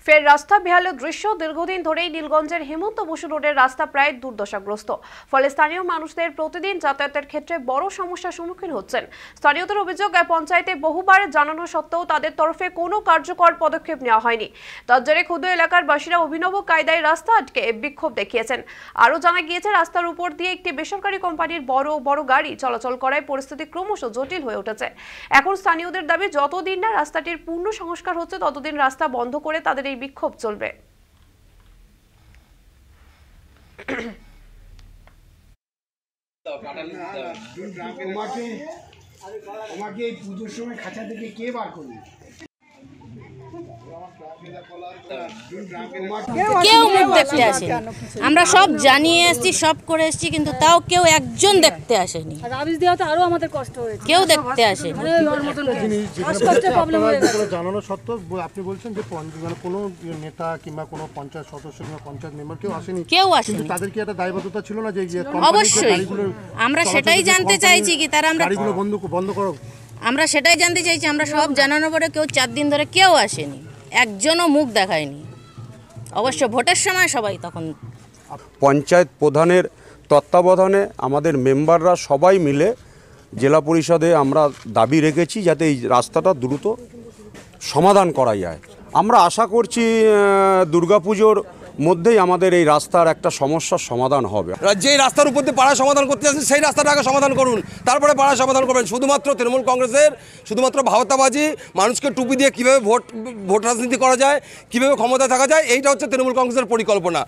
ফের রাস্তা বেহালের দৃশ্য। দীর্ঘদিন ধরেই নীলগঞ্জের হেমন্ত বসু রোডের রাস্তা প্রায় দুর্দশাগ্রস্ত। ফলে স্থানীয় মানুষদের প্রতিদিন যাতায়াতের ক্ষেত্রে বড় সমস্যার সম্মুখীন হচ্ছেন। স্থানীয়দের অভিযোগ, পঞ্চায়েতে বহুবার জানানো সত্ত্বেও তাদের তরফে কোনো কার্যকর পদক্ষেপ নেওয়া হয়নি। তার জেরে ক্ষুদ্র এলাকার বাসীরা অভিনব কায়দায় রাস্তা আটকে বিক্ষোভ দেখিয়েছেন। আরও জানা গিয়েছে, রাস্তার উপর দিয়ে একটি বেসরকারি কোম্পানির বড় বড় গাড়ি চলাচল করায় পরিস্থিতি ক্রমশ জটিল হয়ে উঠেছে। এখন স্থানীয়দের দাবি, যতদিন না রাস্তাটির পূর্ণ সংস্কার হচ্ছে ততদিন রাস্তা বন্ধ করে তাদের এই বিক্ষোভ চলবে। তোমাকে এই পুজোর সময় খাঁচা থেকে কে বার করবে? কেউ মুখ দেখতে আসেনি। আমরা সব জানিয়ে এসেছি, সব করে এসেছি, কিন্তু তাও কেউ একজন দেখতে আসেনি। আরো আমাদের কষ্ট হয়েছে, কেউ দেখতে আসেনি। জানানো সত্ত্বেও আপনি বলছেন যে কোনো নেতা কিংবা কোনো পঞ্চায়েত সদস্য কিংবা পঞ্চায়েত মেম্বার কেউ আসেনি। তাদের কি একটা দায়বদ্ধতা ছিল না যে অবশ্যই আমরা সেটাই জানতে চাইছি কি তারা গাড়িগুলো বন্ধ করো। আমরা সেটাই জানতে চাইছি। আমরা সব জানানোর পরে কেউ 4 দিন ধরে কেউ আসেনি, একজনও মুখ দেখায়নি। অবশ্য ভোটের সময় সবাই তখন পঞ্চায়েত প্রধানের তত্ত্বাবধানে আমাদের মেম্বাররা সবাই মিলে জেলা পরিষদে আমরা দাবি রেখেছি যাতে এই রাস্তাটা দ্রুত সমাধান করা যায়। আমরা আশা করছি দুর্গাপুজোর মধ্যেই আমাদের এই রাস্তার একটা সমস্যার সমাধান হবে। যেই রাস্তার উপর দিয়ে পাড়া সমাধান করতে আসছেন সেই রাস্তাটাকে সমাধান করুন, তারপরে পাড়া সমাধান করবেন। শুধুমাত্র তৃণমূল কংগ্রেসের শুধুমাত্র ভাওতাবাজি, মানুষকে টুপি দিয়ে কীভাবে ভোট রাজনীতি করা যায়, কীভাবে ক্ষমতায় থাকা যায়, এইটা হচ্ছে তৃণমূল কংগ্রেসের পরিকল্পনা।